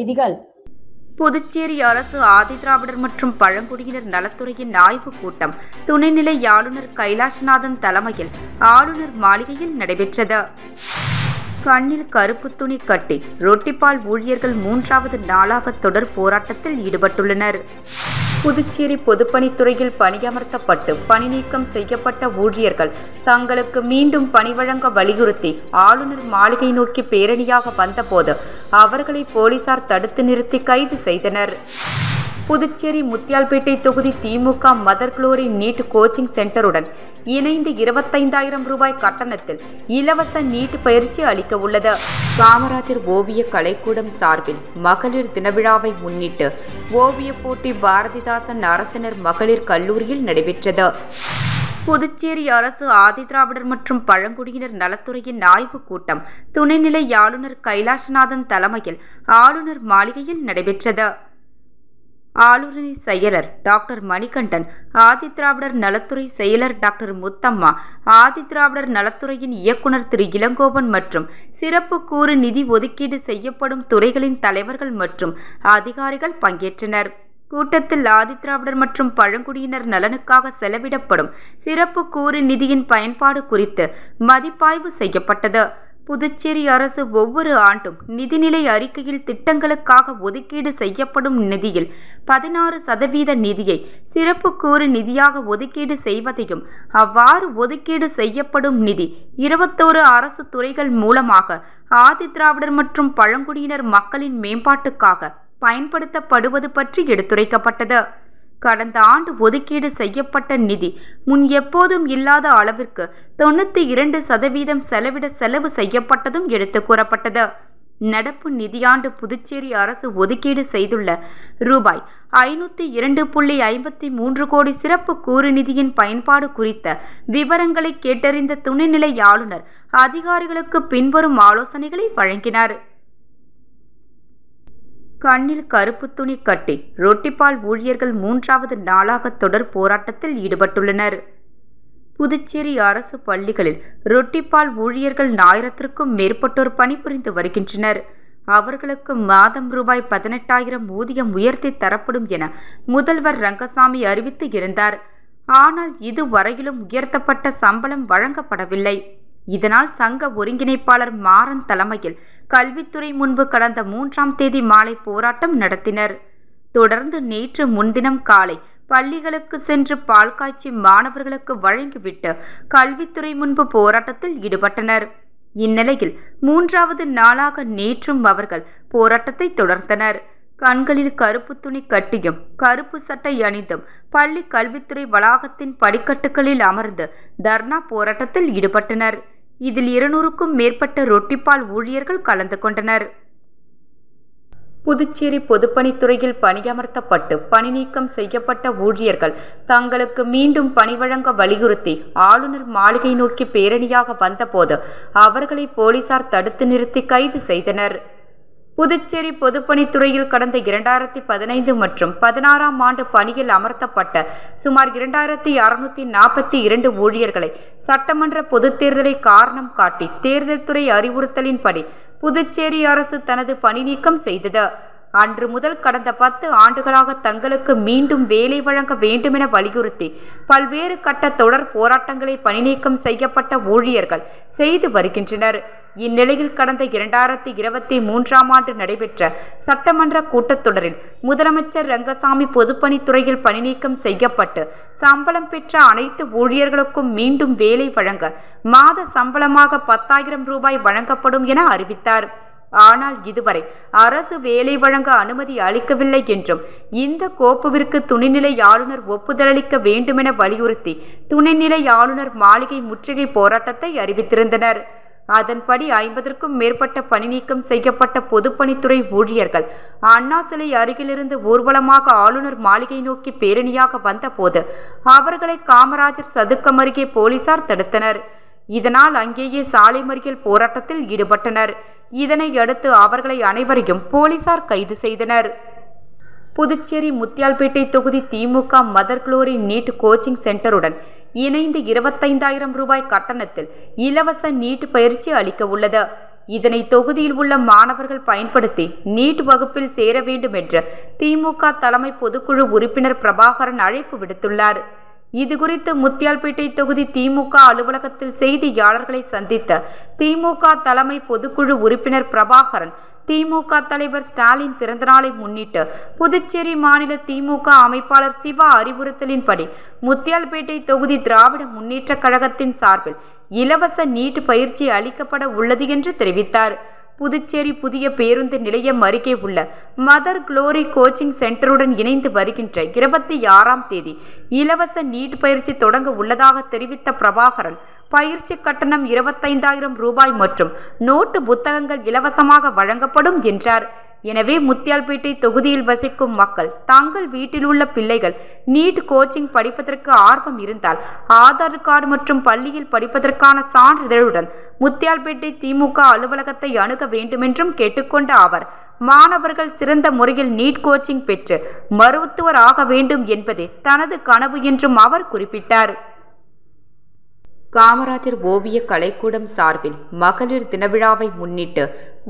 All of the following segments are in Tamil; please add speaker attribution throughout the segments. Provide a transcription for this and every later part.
Speaker 1: செய்திகள்.
Speaker 2: புதுச்சேரி அரசு ஆதிதிராவிடர் மற்றும் பழங்குடியினர் நலத்துறையின் ஆய்வுக் கூட்டம் துணைநிலை ஆளுநர் கைலாஷ்நாதன் தலைமையில் ஆளுநர் மாளிகையில் நடைபெற்றது. கண்ணில் கருப்பு துணி கட்டி ரொட்டிப்பால் ஊழியர்கள் 3வது நாளாக தொடர் போராட்டத்தில் ஈடுபட்டுள்ளனர். புதுச்சேரி பொதுப்பணித்துறையில் பணியமர்த்தப்பட்டு பணி நீக்கம் செய்யப்பட்ட ஊழியர்கள் தங்களுக்கு மீண்டும் பணி வழங்க வலியுறுத்தி ஆளுநர் மாளிகை நோக்கி பேரணியாக வந்தபோது அவர்களை போலீசார் தடுத்து நிறுத்தி கைது செய்தனர். புதுச்சேரி முத்தியால்பேட்டை தொகுதி திமுக மதர் குளோரி நீட் கோச்சிங் சென்டருடன் இணைந்து 25,000 ரூபாய் கட்டணத்தில் இலவச நீட் பயிற்சி அளிக்க உள்ளது. காமராஜர் ஓவிய கலைக்கூடம் சார்பில் மகளிர் தின விழாவை முன்னிட்டு ஓவிய போட்டி பாரதிதாசன் அரசினர் மகளிர் கல்லூரியில் நடைபெற்றது. புதுச்சேரி அரசு ஆதிதிராவிடர் மற்றும் பழங்குடியினர் நலத்துறையின் ஆய்வுக் கூட்டம் துணைநிலை ஆளுநர் கைலாஷ்நாதன் தலைமையில் ஆளுநர் மாளிகையில் நடைபெற்றது. ஆளுநரின் செயலர் டாக்டர் மணிகண்டன், ஆதிதிராவிடர் நலத்துறை செயலர் டாக்டர் முத்தம்மா, ஆதிதிராவிடர் நலத்துறையின் இயக்குநர் திரு இளங்கோவன் மற்றும் சிறப்பு கூறு நிதி ஒதுக்கீடு செய்யப்படும் துறைகளின் தலைவர்கள் மற்றும் அதிகாரிகள் பங்கேற்றனர். கூட்டத்தில் ஆதிதிராவிடர் மற்றும் பழங்குடியினர் நலனுக்காக செலவிடப்படும் சிறப்பு கூறு நிதியின் பயன்பாடு குறித்து மதிப்பாய்வு செய்யப்பட்டது. புதுச்சேரி அரசு ஒவ்வொரு ஆண்டும் நிதிநிலை அறிக்கையில் திட்டங்களுக்காக ஒதுக்கீடு செய்யப்படும் நிதியில் 16% நிதியை சிறப்பு கூறு நிதியாக ஒதுக்கீடு செய்வதையும், அவ்வாறு ஒதுக்கீடு செய்யப்படும் நிதி 21 அரசு துறைகள் மூலமாக ஆதிதிராவிடர் மற்றும் பழங்குடியினர் மக்களின் மேம்பாட்டுக்காக பயன்படுத்தப்படுவது பற்றி எடுத்துரைக்கப்பட்டது. கடந்த ஆண்டு ஒதுக்கீடு செய்யப்பட்ட நிதி முன் எப்போதும் இல்லாத அளவிற்கு 92% செலவு செய்யப்பட்டதும் எடுத்து கூறப்பட்டது. நடப்பு நிதியாண்டு புதுச்சேரி அரசு ஒதுக்கீடு செய்துள்ள ரூபாய் 502.53 கோடி சிறப்பு கூறு நிதியின் பயன்பாடு குறித்த விவரங்களை கேட்டறிந்த துணைநிலை ஆளுநர் அதிகாரிகளுக்கு பின்வரும் ஆலோசனைகளை வழங்கினார். கண்ணில் கருப்பு துணி கட்டி ரொட்டிப்பால் ஊழியர்கள் 3வது நாளாக தொடர் போராட்டத்தில் ஈடுபட்டுள்ளனர். புதுச்சேரி அரசு பள்ளிகளில் ரொட்டிப்பால் ஊழியர்கள் 1000க்கும் மேற்பட்டோர் பணிபுரிந்து வருகின்றனர். அவர்களுக்கு மாதம் ரூபாய் 18,000 ஊதியம் உயர்த்தி தரப்படும் என முதல்வர் ரங்கசாமி அறிவித்து இருந்தார். ஆனால் இதுவரையிலும் உயர்த்தப்பட்ட சம்பளம் வழங்கப்படவில்லை. இதனால் சங்க ஒருங்கிணைப்பாளர் மாறன் தலைமையில் கல்வித்துறை முன்பு கடந்த 3ஆம் தேதி மாலை போராட்டம் நடத்தினர். தொடர்ந்து நேற்று முன்தினம் காலை பள்ளிகளுக்கு சென்று பால் காய்ச்சி மாணவர்களுக்கு வழங்கிவிட்டு கல்வித்துறை முன்பு போராட்டத்தில் ஈடுபட்டனர். இந்நிலையில் 3வது நாளாக நேற்றும் அவர்கள் போராட்டத்தை தொடர்ந்தனர். கண்களில் கருப்பு துணி கட்டியும் கருப்பு சட்டை அணிந்தும் பள்ளி கல்வித்துறை வளாகத்தின் படிக்கட்டுகளில் அமர்ந்து தர்ணா போராட்டத்தில் ஈடுபட்டனர். இதில் 200க்கும் மேற்பட்ட ரொட்டிப்பால் ஊழியர்கள் கலந்து கொண்டனர். புதுச்சேரி பொதுப்பணித்துறையில் பணியமர்த்தப்பட்டு பணி நீக்கம் செய்யப்பட்ட ஊழியர்கள் தங்களுக்கு மீண்டும் பணி வழங்க வலியுறுத்தி ஆளுநர் மாளிகை நோக்கி பேரணியாக வந்தபோது அவர்களை போலீசார் தடுத்து நிறுத்தி கைது செய்தனர். புதுச்சேரி பொதுப்பணித்துறையில் கடந்த 2015 மற்றும் 16ஆம் ஆண்டு பணியில் அமர்த்தப்பட்ட சுமார் 2642 ஊழியர்களை சட்டமன்ற பொதுத் தேர்தலை காரணம் காட்டி தேர்தல் துறை அறிவுறுத்தலின்படி புதுச்சேரி அரசு தனது பணி நீக்கம் செய்தது. அன்று முதல் கடந்த 10 ஆண்டுகளாக தங்களுக்கு மீண்டும் வேலை வழங்க வேண்டுமென வலியுறுத்தி பல்வேறு கட்ட தொடர் போராட்டங்களை பணி நீக்கம் செய்யப்பட்ட ஊழியர்கள் செய்து வருகின்றனர். இந்நிலையில் கடந்த 2023ஆம் ஆண்டு நடைபெற்ற சட்டமன்ற கூட்டத்தொடரில் முதலமைச்சர் ரங்கசாமி பொதுப்பணித்துறையில் பணி நீக்கம் செய்யப்பட்டு சம்பளம் பெற்ற அனைத்து ஊழியர்களுக்கும் மீண்டும் வேலை வழங்க மாத சம்பளமாக 10,000 ரூபாய் வழங்கப்படும் என அறிவித்தார். ஆனால் இதுவரை அரசு வேலை வழங்க அனுமதி அளிக்கவில்லை என்றும் இந்த கோப்புவிற்கு துணைநிலை ஆளுநர் ஒப்புதல் அளிக்க வேண்டுமென வலியுறுத்தி துணைநிலை ஆளுநர் மாளிகை முற்றுகை போராட்டத்தை அறிவித்திருந்தனர். அதன்படி 50க்கும் மேற்பட்ட பணி நீக்கம் செய்யப்பட்ட பொதுப்பணித்துறை ஊழியர்கள் அண்ணா சிலை அருகிலிருந்து ஊர்வலமாக ஆளுநர் மாளிகை நோக்கி பேரணியாக வந்தபோது அவர்களை காமராஜர் சதுக்கம் அருகே போலீசார் தடுத்தனர். இதனால் அங்கேயே சாலை மறியல் போராட்டத்தில் ஈடுபட்டனர். இதனை அடுத்து அவர்களை அனைவரையும் போலீசார் கைது செய்தனர். புதுச்சேரி முத்தியால்பேட்டை தொகுதி திமுக மதர் குளோரி நீட் கோச்சிங் சென்டருடன் இணைந்து 25,000 ரூபாய் கட்டணத்தில் இலவச நீட் பயிற்சி அளிக்க உள்ளது. இதனை தொகுதியில் உள்ள மாணவர்கள் பயன்படுத்தி நீட் வகுப்பில் சேர வேண்டும் என்று திமுக தலைமை பொதுக்குழு உறுப்பினர் பிரபாகரன் அழைப்பு விடுத்துள்ளார். இதுகுறித்து முத்தியால்பேட்டை தொகுதி திமுக அலுவலகத்தில் செய்தியாளர்களை சந்தித்த திமுக தலைமை பொதுக்குழு உறுப்பினர் பிரபாகரன், திமுக தலைவர் ஸ்டாலின் பிறந்தநாளை முன்னிட்டு புதுச்சேரி மாநில திமுக அமைப்பாளர் சிவா அறிவுறுத்தலின்படி முத்தியால்பேட்டை தொகுதி திராவிட முன்னேற்ற கழகத்தின் சார்பில் இலவச நீட் பயிற்சி அளிக்கப்பட உள்ளது என்று தெரிவித்தார். புதுச்சேரி புதிய பேருந்து நிலையம் அருகே உள்ள மதர் குளோரி கோச்சிங் சென்டருடன் இணைந்து வருகின்ற 26ஆம் தேதி இலவச நீட் பயிற்சி தொடங்க உள்ளதாக தெரிவித்த பிரபாகரன், பயிற்சி கட்டணம் 25,000 ரூபாய் மற்றும் நோட்டு புத்தகங்கள் இலவசமாக வழங்கப்படும் என்றார். எனவே முத்தியால்பேட்டை தொகுதியில் வசிக்கும் மக்கள் தங்கள் வீட்டில் உள்ள பிள்ளைகள் நீட் கோச்சிங் படிப்பதற்கு ஆர்வம் இருந்தால் ஆதார் கார்டு மற்றும் பள்ளியில் படிப்பதற்கான சான்றிதழுடன் முத்தியால்பேட்டை திமுக அலுவலகத்தை அணுக வேண்டுமென்றும் கேட்டுக்கொண்ட அவர், மாணவர்கள் சிறந்த முறையில் நீட் கோச்சிங் பெற்று மருத்துவர் ஆக வேண்டும் என்பதே தனது கனவு என்றும் அவர் குறிப்பிட்டார். காமராஜர் ஓவிய கலைக்கூடம் சார்பில் மகளிர் தினவிழாவை முன்னிட்டு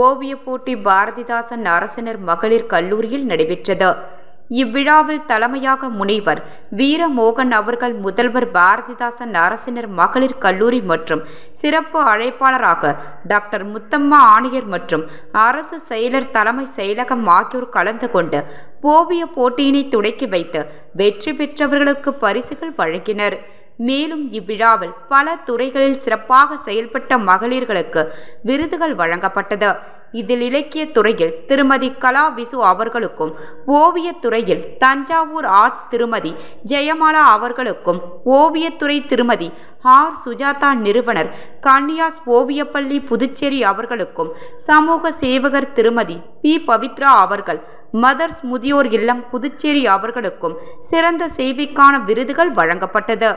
Speaker 2: ஓவிய போட்டி பாரதிதாசன் அரசினர் மகளிர் கல்லூரியில் நடைபெற்றது. இவ்விழாவில் தலைமையாக முனைவர் வீரமோகன் அவர்கள் முதல்வர் பாரதிதாசன் அரசினர் மகளிர் கல்லூரி மற்றும் சிறப்பு அழைப்பாளராக டாக்டர் முத்தம்மா ஆணையர் மற்றும் அரசு செயலர் தலைமை செயலகம் ஆகியோர் கலந்து கொண்டு ஓவிய போட்டியினை தொடக்கி வைத்து வெற்றி பெற்றவர்களுக்கு பரிசுகள் வழங்கினர். மேலும் இவ்விழாவில் பல துறைகளில் சிறப்பாக செயல்பட்ட மகளிர்களுக்கு விருதுகள் வழங்கப்பட்டது. இதில் இலக்கிய துறையில் திருமதி கலா விசு அவர்களுக்கும், ஓவியத்துறையில் தஞ்சாவூர் ஆர்ட்ஸ் திருமதி ஜெயமாலா அவர்களுக்கும், ஓவியத்துறை திருமதி ஆர் சுஜாதா நிறுவனர் கன்னியாஸ் ஓவியப்பள்ளி புதுச்சேரி அவர்களுக்கும், சமூக சேவகர் திருமதி பி பவித்ரா அவர்கள் மதர்ஸ் முதியோர் இல்லம் புதுச்சேரி அவர்களுக்கும் சிறந்த சேவைக்கான விருதுகள் வழங்கப்பட்டது.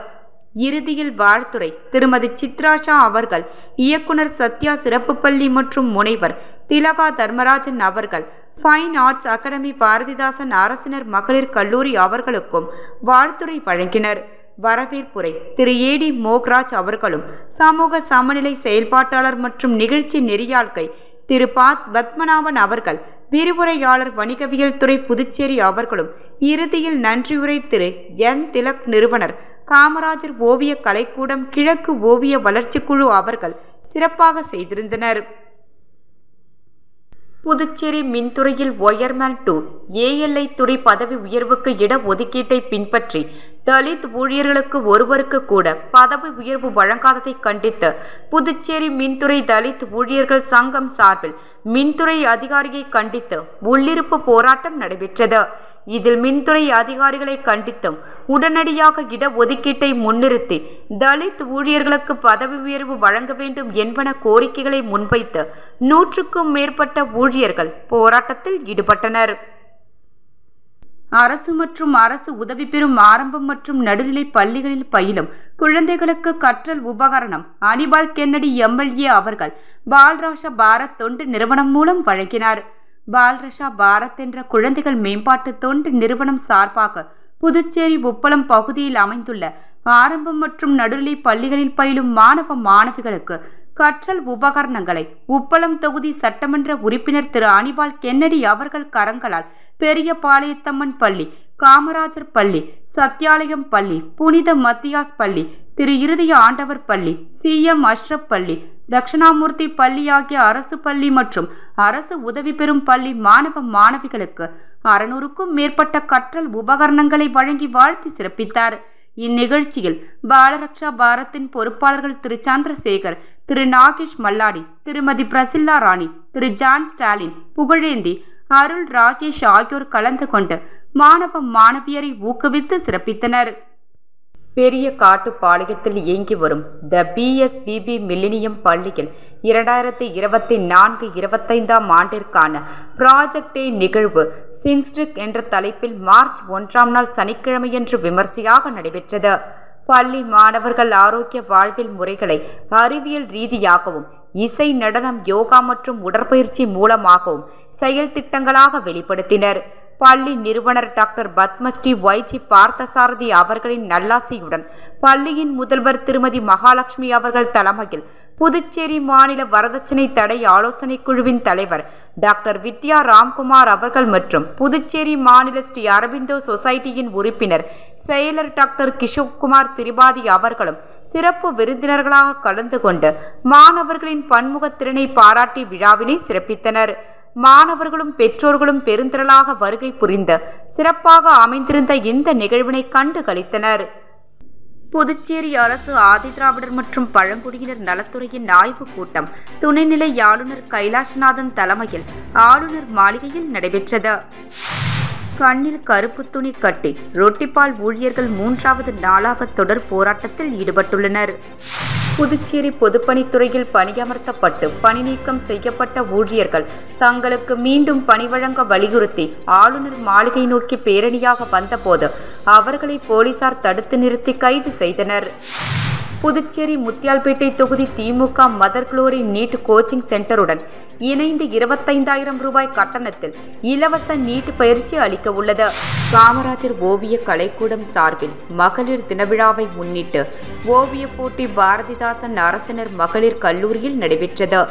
Speaker 2: இறுதியில் வாழ்த்துரை திருமதி சித்ராஷா அவர்கள், இயக்குனர் சத்யா சிறப்பு பள்ளி மற்றும் முனைவர் திலகா தர்மராஜன் அவர்கள், ஃபைன் ஆர்ட்ஸ் அகாடமி பாரதிதாசன் அரசினர் மகளிர் கல்லூரி அவர்களுக்கும் வாழ்த்துரை வழங்கினர். வரவேற்புரை திரு ஏடி மோக்ராஜ் அவர்களும், சமூக சமநிலை செயல்பாட்டாளர் மற்றும் நிகழ்ச்சி நெறியாள்கை திரு பத்மநாபன் அவர்கள், விரிவுரையாளர் வணிகவியல் துறை புதுச்சேரி அவர்களும், இறுதியில் நன்றியுரை திரு என் திலக் நிறுவனர் காமராஜர் ஓவிய கலைக்கூடம் கிழக்கு ஓவிய வளர்ச்சி குழு அவர்கள் சிறப்பாக செய்திருந்தனர். புதுச்சேரி மின்துறையில் ஒயர்மேன் 2 ALI துறை பதவி உயர்வுக்கு இட ஒதுக்கீட்டை பின்பற்றி தலித் ஊழியர்களுக்கு ஒருவருக்கு கூட பதவி உயர்வு வழங்காததை கண்டித்து புதுச்சேரி மின்துறை தலித் ஊழியர்கள் சங்கம் சார்பில் மின்துறை அதிகாரியை கண்டித்து உள்ளிருப்பு போராட்டம் நடைபெற்றது. இதில் மின்துறை அதிகாரிகளை கண்டித்தும் உடனடியாக இட ஒதுக்கீட்டை முன்னிறுத்தி தலித் ஊழியர்களுக்கு பதவி உயர்வு வழங்க வேண்டும் என்பன கோரிக்கைகளை முன்வைத்து 100க்கும் மேற்பட்ட ஊழியர்கள் போராட்டத்தில் ஈடுபட்டனர். அரசு மற்றும் அரசு உதவி பெறும் ஆரம்பம் மற்றும் நடுநிலை பள்ளிகளில் பயிலும் குழந்தைகளுக்கு கற்றல் உபகரணம் அனிபால் கென்னடி MLA அவர்கள் பால்ராஷா பாரத் தொண்டு நிறுவனம் மூலம் வழங்கினார். பால்ராஷா பாரத் என்ற குழந்தைகள் மேம்பாட்டு தொண்டு நிறுவனம் சார்பாக புதுச்சேரி உப்பளம் பகுதியில் அமைந்துள்ள ஆரம்பம் மற்றும் நடுநிலை பள்ளிகளில் பயிலும் மாணவ மாணவிகளுக்கு கற்றல் உபகரணங்களை உப்பளம் தொகுதி சட்டமன்ற உறுப்பினர் திரு அனிபால் கென்னடி அவர்கள் கரங்களால் பெரிய பாளையத்தம்மன் பள்ளி, காமராஜர் பள்ளி, சத்யாலயம் பள்ளி, புனித மத்தியாஸ் பள்ளி, திரு இருதய ஆண்டவர் பள்ளி, CM அஷ்ரப் பள்ளி, தட்சிணாமூர்த்தி பள்ளி ஆகிய அரசு பள்ளி மற்றும் அரசு உதவி பெறும் பள்ளி மாணவ மாணவிகளுக்கு 600க்கும் மேற்பட்ட கற்றல் உபகரணங்களை வழங்கி வாழ்த்தி சிறப்பித்தார். இந்நிகழ்ச்சியில் பாலரக்ஷா பாரத்தின் பொறுப்பாளர்கள் திரு சந்திரசேகர், திரு நாகேஷ் மல்லாடி, திருமதி பிரசில்லா ராணி, திரு ஜான் ஸ்டாலின், புகழேந்தி, அருள் ராகேஷ் ஆகியோர் கலந்து கொண்டு மாணவ மாணவியரை ஊக்குவித்து சிறப்பித்தனர். பெரிய காட்டுப்பாளையத்தில் இயங்கி வரும் த BSBB மில்லினியம் பள்ளியில் 2024-25 ஆண்டிற்கான ப்ராஜெக்ட் டே நிகழ்வு சின்ஸ்ட்ரிக் என்ற தலைப்பில் மார்ச் 1ஆம் நாள் சனிக்கிழமையன்று விமர்சையாக நடைபெற்றது. பள்ளி மாணவர்கள் ஆரோக்கிய வாழ்வில் முறைகளை அறிவியல் ரீதியாகவும் இசை, நடனம், யோகா மற்றும் உடற்பயிற்சி மூலமாகவும் செயல் திட்டங்களாக வெளிப்படுத்தினர். பள்ளி நிறுவனர் டாக்டர் பத்மஸ்ரீ YG பார்த்தசாரதி அவர்களின் நல்லாசியுடன் பள்ளியின் முதல்வர் திருமதி மகாலட்சுமி அவர்கள் தலைமையில் புதுச்சேரி மாநில வரதட்சணை தடை ஆலோசனை குழுவின் தலைவர் டாக்டர் வித்யா ராம்குமார் அவர்கள் மற்றும் புதுச்சேரி மாநில ஸ்ரீ அரபிந்தோ சொசைட்டியின் உறுப்பினர் செயலர் டாக்டர் கிஷோக்குமார் திரிபாதி அவர்களும் சிறப்பு விருந்தினர்களாக கலந்து கொண்டு மாணவர்களின் பன்முகத்திறனை பாராட்டி விழாவினை சிறப்பித்தனர். மாணவர்களும் பெற்றோர்களும் பெருந்திரளாக வருகை புரிந்து சிறப்பாக அமைந்திருந்த இந்த நிகழ்வினை கண்டு களித்தனர். புதுச்சேரி அரசு ஆதிதிராவிடர் மற்றும் பழங்குடியினர் நலத்துறையின் ஆய்வுக் கூட்டம் துணைநிலை ஆளுநர் கைலாஷ்நாதன் தலைமையில் ஆளுநர் மாளிகையில் நடைபெற்றது. கண்ணில் கருப்பு துணி கட்டி ரொட்டிப்பால் ஊழியர்கள் 3வது நாளாக தொடர் போராட்டத்தில் ஈடுபட்டுள்ளனர். புதுச்சேரி பொதுப்பணித்துறையில் பணியமர்த்தப்பட்டு பணி நீக்கம் செய்யப்பட்ட ஊழியர்கள் தங்களுக்கு மீண்டும் பணி வழங்க வலியுறுத்தி ஆளுநர் மாளிகை நோக்கி பேரணியாக வந்தபோது அவர்களை போலீசார் தடுத்து நிறுத்தி கைது செய்தனர். புதுச்சேரி முத்தியால்பேட்டை தொகுதி திமுக மதர் குளோரி நீட் கோச்சிங் சென்டருடன் இணைந்து 25,000 ரூபாய் கட்டணத்தில் இலவச நீட் பயிற்சி அளிக்க உள்ளது. காமராஜர் ஓவிய கலைக்கூடம் சார்பில் மகளிர் தினவிழாவை முன்னிட்டு ஓவிய போட்டி பாரதிதாசன் அரசினர் மகளிர் கல்லூரியில் நடைபெற்றது.